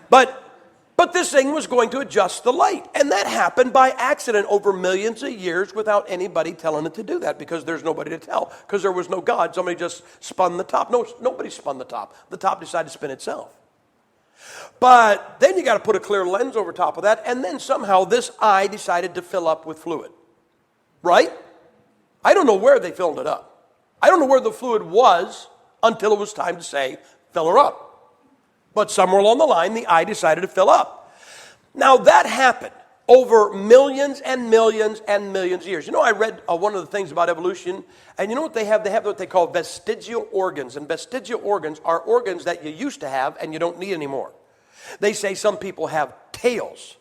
But this thing was going to adjust the light. And that happened by accident over millions of years without anybody telling it to do that, because there's nobody to tell, because there was no God. Somebody just spun the top. No, nobody spun the top. The top decided to spin itself. But then you got to put a clear lens over top of that, and then somehow this eye decided to fill up with fluid. Right? I don't know where they filled it up. I don't know where the fluid was until it was time to say, fill her up. But somewhere along the line, the eye decided to fill up. Now that happened over millions and millions and millions of years. You know, I read one of the things about evolution, and you know what they have? They have what they call vestigial organs. And vestigial organs are organs that you used to have and you don't need anymore. They say some people have tails.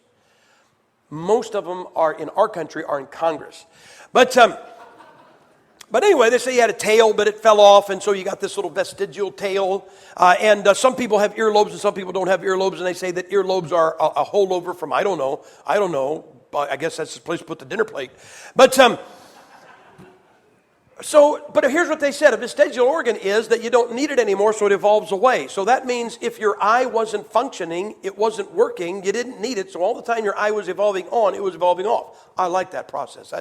Most of them are in our country, are in Congress. But anyway, they say you had a tail, but it fell off, and so you got this little vestigial tail. And some people have earlobes, and some people don't have earlobes, and they say that earlobes are a holdover from, I don't know. But I guess that's the place to put the dinner plate. But here's what they said. A vestigial organ is that you don't need it anymore, so it evolves away. So that means if your eye wasn't functioning, it wasn't working, you didn't need it, so all the time your eye was evolving on, it was evolving off. I like that process.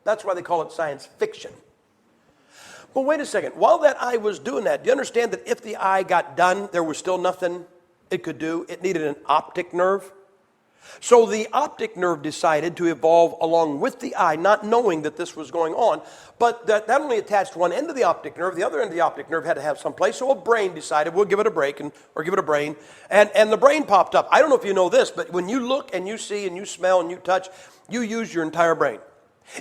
That's why they call it science fiction. But wait a second. While that eye was doing that, do you understand that if the eye got done, there was still nothing it could do? It needed an optic nerve. So the optic nerve decided to evolve along with the eye, not knowing that this was going on. But that only attached one end of the optic nerve. The other end of the optic nerve had to have some place. So a brain decided, we'll give it a break, or give it a brain. And the brain popped up. I don't know if you know this, but when you look and you see and you smell and you touch, you use your entire brain.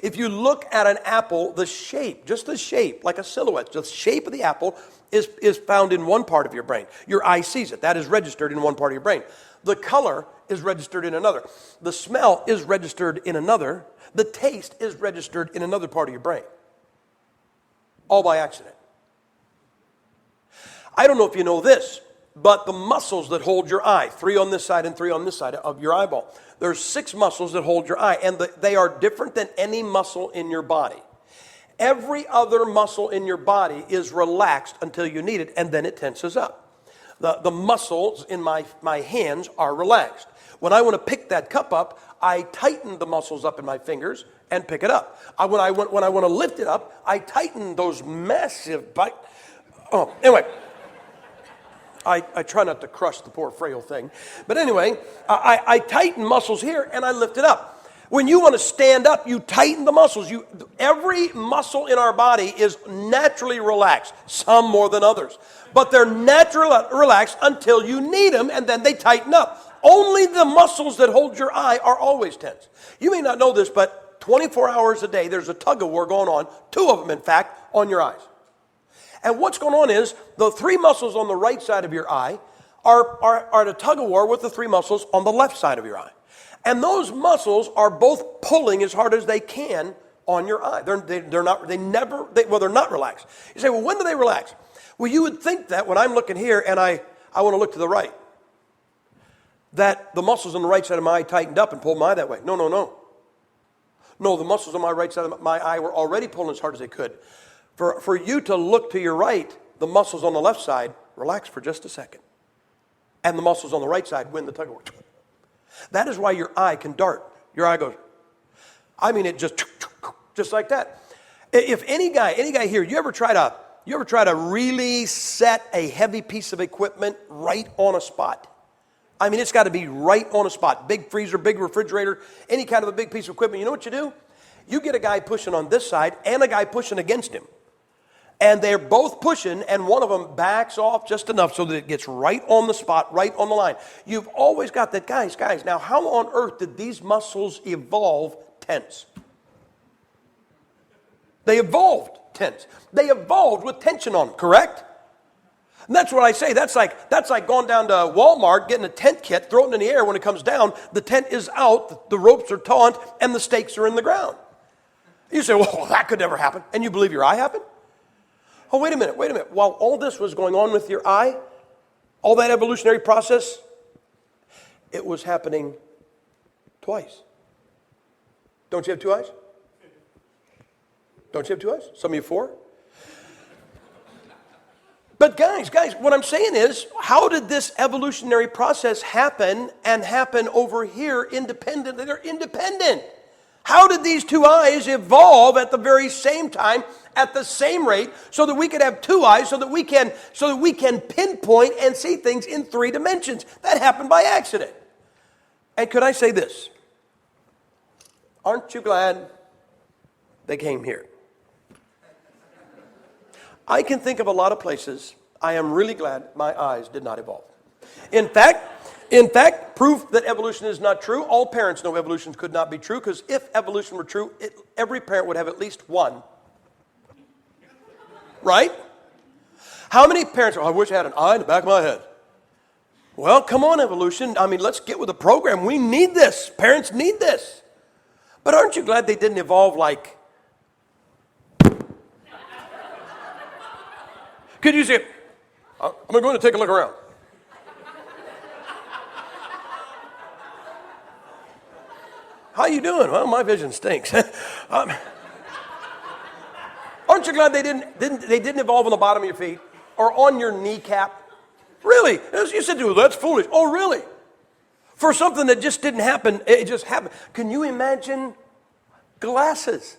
If you look at an apple, the shape, just the shape, like a silhouette, the shape of the apple is found in one part of your brain. Your eye sees it. That is registered in one part of your brain. The color is registered in another. The smell is registered in another. The taste is registered in another part of your brain. All by accident. I don't know if you know this, but the muscles that hold your eye, 3 on this side and 3 on this side of your eyeball, there's 6 muscles that hold your eye, and they are different than any muscle in your body. Every other muscle in your body is relaxed until you need it, and then it tenses up. The muscles in my hands are relaxed. When I want to pick that cup up, I tighten the muscles up in my fingers and pick it up. When I want to lift it up, I tighten those massive anyway. I try not to crush the poor frail thing. But anyway, I tighten muscles here and I lift it up. When you want to stand up, you tighten the muscles. Every muscle in our body is naturally relaxed, some more than others. But they're naturally relaxed until you need them, and then they tighten up. Only the muscles that hold your eye are always tense. You may not know this, but 24 hours a day, there's a tug-of-war going on, 2 of them, in fact, on your eyes. And what's going on is the 3 muscles on the right side of your eye are at a tug-of-war with the 3 muscles on the left side of your eye. And those muscles are both pulling as hard as they can on your eye. They're not relaxed. You say, well, when do they relax? Well, you would think that when I'm looking here and I want to look to the right, that the muscles on the right side of my eye tightened up and pulled my eye that way. No. No, the muscles on my right side of my eye were already pulling as hard as they could. For you to look to your right, the muscles on the left side relax for just a second. And the muscles on the right side win the tug of war. That is why your eye can dart. Your eye goes, it just like that. If any guy here, you ever try to really set a heavy piece of equipment right on a spot? It's got to be right on a spot. Big freezer, big refrigerator, any kind of a big piece of equipment. You know what you do? You get a guy pushing on this side and a guy pushing against him. And they're both pushing, and one of them backs off just enough so that it gets right on the spot, right on the line. You've always got that, guys, now how on earth did these muscles evolve tense? They evolved tense. They evolved with tension on them, correct? And that's what I say. That's like going down to Walmart, getting a tent kit, throwing it in the air. When it comes down, the tent is out, the ropes are taut, and the stakes are in the ground. You say, well, that could never happen. And you believe your eye happened? Oh, wait a minute. While all this was going on with your eye, all that evolutionary process, it was happening twice. Don't you have 2 eyes? Don't you have 2 eyes? Some of you 4? But guys, what I'm saying is, how did this evolutionary process happen and happen over here independently? They're independent. How did these two eyes evolve at the very same time, at the same rate, so that we could have two eyes, so that we can pinpoint and see things in 3 dimensions? That happened by accident. And could I say this? Aren't you glad they came here? I can think of a lot of places I am really glad my eyes did not evolve. In fact, proof that evolution is not true, all parents know evolution could not be true, because if evolution were true, every parent would have at least one. Right? How many parents, I wish I had an eye in the back of my head. Well, come on, evolution. I mean, let's get with the program. We need this. Parents need this. But aren't you glad they didn't evolve like... Could you say, I'm going to take a look around. How you doing? Well, my vision stinks. Aren't you glad they didn't evolve on the bottom of your feet or on your kneecap? Really? As you said, dude, that's foolish. Oh, really? For something that just didn't happen, it just happened. Can you imagine glasses?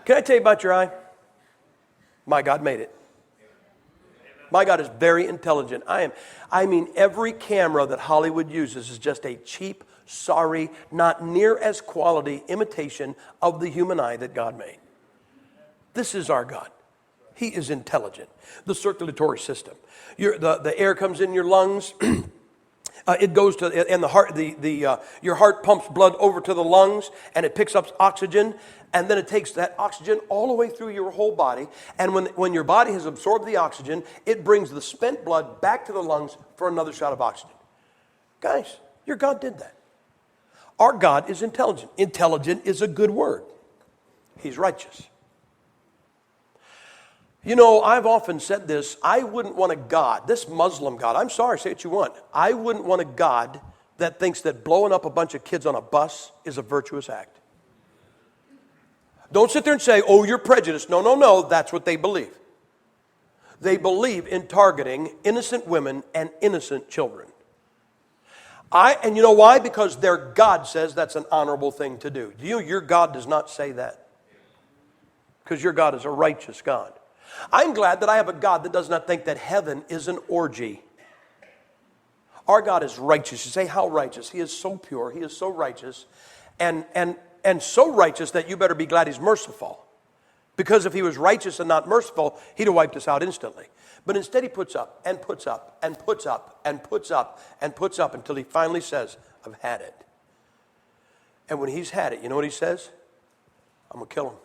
Can I tell you about your eye? My God made it. My God is very intelligent. I mean, every camera that Hollywood uses is just a cheap, sorry, not near as quality imitation of the human eye that God made. This is our God. He is intelligent. The circulatory system. The air comes in your lungs. It goes to, and the heart, your heart pumps blood over to the lungs, and it picks up oxygen, and then it takes that oxygen all the way through your whole body, and when your body has absorbed the oxygen, it brings the spent blood back to the lungs for another shot of oxygen. Guys, your God did that. Our God is intelligent. Intelligent is a good word. He's righteous. You know, I've often said this, I wouldn't want a God, this Muslim God, I'm sorry, say what you want. I wouldn't want a God that thinks that blowing up a bunch of kids on a bus is a virtuous act. Don't sit there and say, oh, you're prejudiced. No, that's what they believe. They believe in targeting innocent women and innocent children. And you know why? Because their God says that's an honorable thing to do. Your God does not say that. Because your God is a righteous God. I'm glad that I have a God that does not think that heaven is an orgy. Our God is righteous. You say, how righteous? He is so pure. He is so righteous. And so righteous that you better be glad he's merciful. Because if he was righteous and not merciful, he'd have wiped us out instantly. But instead he puts up and puts up and puts up and puts up and puts up until he finally says, I've had it. And when he's had it, you know what he says? I'm going to kill him.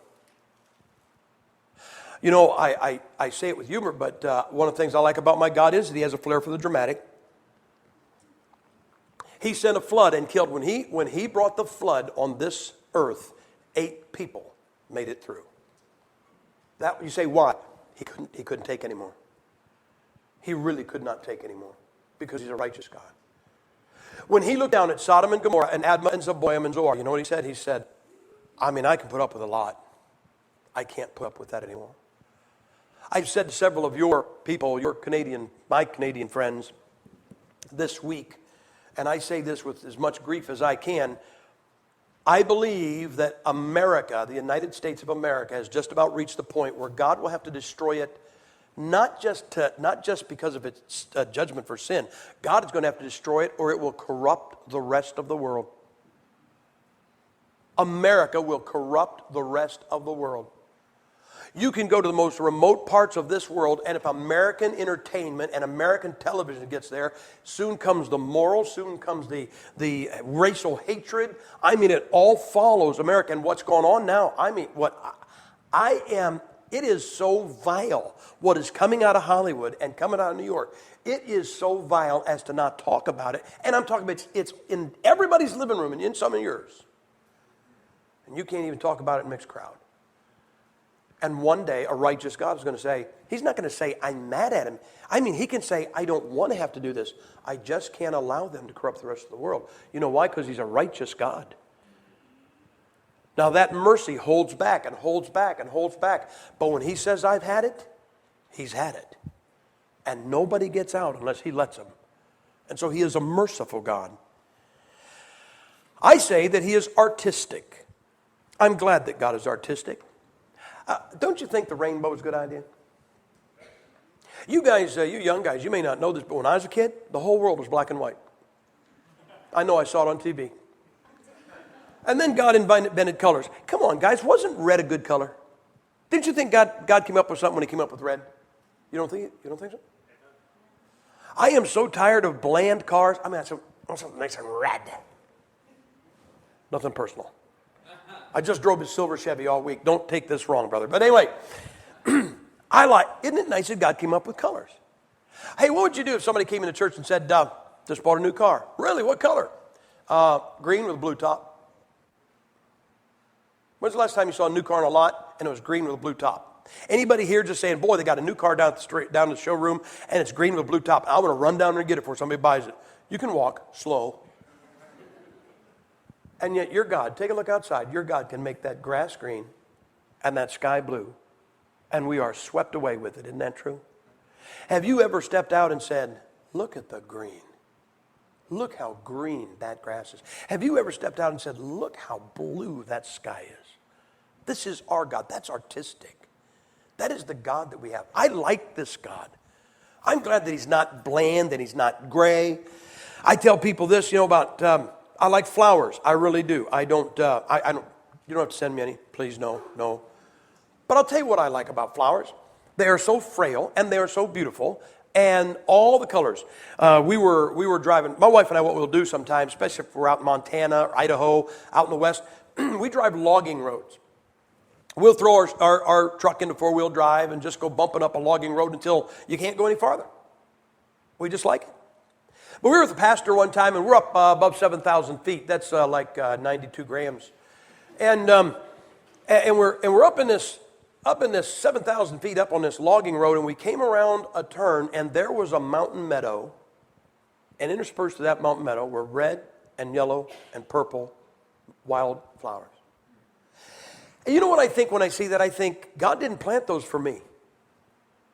You know, I say it with humor, but one of the things I like about my God is that he has a flair for the dramatic. He sent a flood and killed. When he brought the flood on this earth, 8 people made it through. That you say, why? He couldn't take anymore. He really could not take anymore because he's a righteous God. When he looked down at Sodom and Gomorrah and Admah and Zeboim and Zoar, you know what he said? He said, I mean, I can put up with a lot. I can't put up with that anymore. I've said to several of your people, my Canadian friends, this week, and I say this with as much grief as I can, I believe that America, the United States of America, has just about reached the point where God will have to destroy it, not just because of its judgment for sin. God is going to have to destroy it, or it will corrupt the rest of the world. America will corrupt the rest of the world. You can go to the most remote parts of this world, and if American entertainment and American television gets there, soon comes the moral, soon comes the racial hatred. I mean, it all follows America. And what's going on now? I mean, it is so vile what is coming out of Hollywood and coming out of New York. It is so vile as to not talk about it. And I'm talking about it's in everybody's living room and in some of yours. And you can't even talk about it in a mixed crowd. And one day, a righteous God is going to say, he's not going to say, I'm mad at him. I mean, he can say, I don't want to have to do this. I just can't allow them to corrupt the rest of the world. You know why? Because he's a righteous God. Now that mercy holds back and holds back and holds back. But when he says, I've had it, he's had it. And nobody gets out unless he lets them. And so he is a merciful God. I say that he is artistic. I'm glad that God is artistic. Don't you think the rainbow is a good idea? You guys, you young guys, you may not know this, but when I was a kid, the whole world was black and white. I know, I saw it on TV. And then God invented colors. Come on, guys, wasn't red a good color? Didn't you think God came up with something when he came up with red? You don't think so? I am so tired of bland cars. I want something nice and red. Nothing personal. I just drove a silver Chevy all week. Don't take this wrong, brother. But anyway, isn't it nice that God came up with colors? Hey, what would you do if somebody came into church and said, just bought a new car? Really, what color? Green with a blue top. When's the last time you saw a new car on a lot and it was green with a blue top? Anybody here just saying, boy, they got a new car down the showroom and it's green with a blue top. I want to run down there and get it before somebody buys it. You can walk slow. And yet your God, take a look outside. Your God can make that grass green and that sky blue. And we are swept away with it. Isn't that true? Have you ever stepped out and said, look at the green. Look how green that grass is. Have you ever stepped out and said, look how blue that sky is? This is our God. That's artistic. That is the God that we have. I like this God. I'm glad that he's not bland and he's not gray. I tell people this, about, I like flowers. I really do. I don't, you don't have to send me any. Please, no. But I'll tell you what I like about flowers. They are so frail and they are so beautiful. And all the colors. We were driving, my wife and I, what we'll do sometimes, especially if we're out in Montana or Idaho, out in the West, we drive logging roads. We'll throw our truck into four-wheel drive and just go bumping up a logging road until you can't go any farther. We just like it. But we were with a pastor one time, and we're up above 7,000 feet. That's like 92 grams. And we're up in this 7,000 feet up on this logging road, and we came around a turn, and there was a mountain meadow, and interspersed to that mountain meadow were red and yellow and purple wildflowers. And you know what I think when I see that? I think God didn't plant those for me.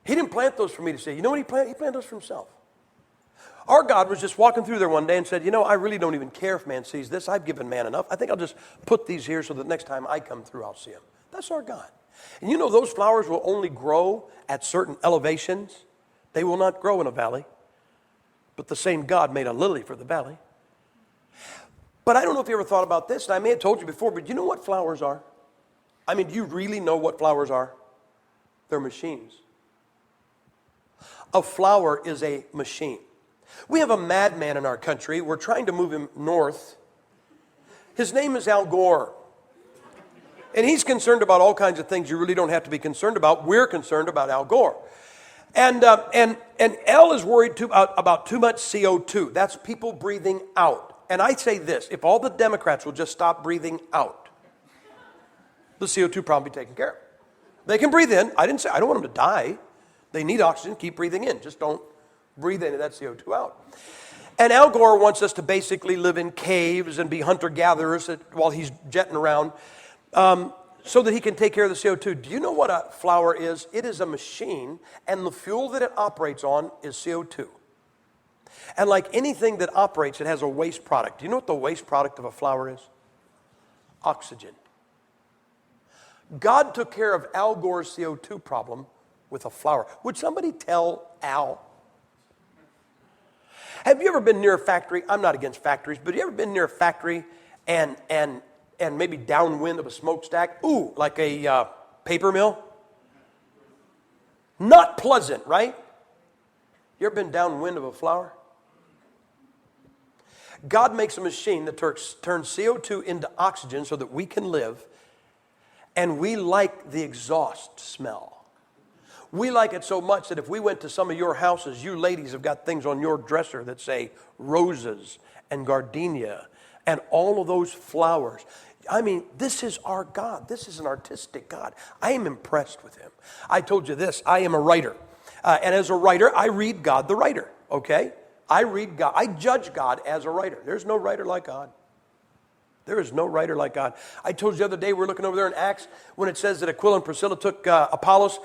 He didn't plant those for me to see. You know what he planted? He planted those for himself. Our God was just walking through there one day and said, I really don't even care if man sees this. I've given man enough. I think I'll just put these here so that next time I come through, I'll see them. That's our God. And those flowers will only grow at certain elevations. They will not grow in a valley. But the same God made a lily for the valley. But I don't know if you ever thought about this, and I may have told you before, but you know what flowers are? Do you really know what flowers are? They're machines. A flower is a machine. We have a madman in our country. We're trying to move him north. His name is Al Gore. And he's concerned about all kinds of things you really don't have to be concerned about. We're concerned about Al Gore. And Al is worried about too much CO2. That's people breathing out. And I say this, if all the Democrats will just stop breathing out, the CO2 problem will be taken care of. They can breathe in. I don't want them to die. They need oxygen. Keep breathing in. Just don't breathe in that CO2 out. And Al Gore wants us to basically live in caves and be hunter-gatherers while he's jetting around so that he can take care of the CO2. Do you know what a flower is? It is a machine, and the fuel that it operates on is CO2. And like anything that operates, it has a waste product. Do you know what the waste product of a flower is? Oxygen. God took care of Al Gore's CO2 problem with a flower. Would somebody tell Al? Have you ever been near a factory? I'm not against factories, but have you ever been near a factory and maybe downwind of a smokestack? Ooh, like a paper mill? Not pleasant, right? You ever been downwind of a flower? God makes a machine that turns CO2 into oxygen so that we can live, and we like the exhaust smell. We like it so much that if we went to some of your houses, you ladies have got things on your dresser that say roses and gardenia and all of those flowers. This is our God. This is an artistic God. I am impressed with him. I told you this, I am a writer. And as a writer, I read God the writer, okay? I read God. I judge God as a writer. There's no writer like God. There is no writer like God. I told you the other day, we're looking over there in Acts when it says that Aquila and Priscilla took Apollos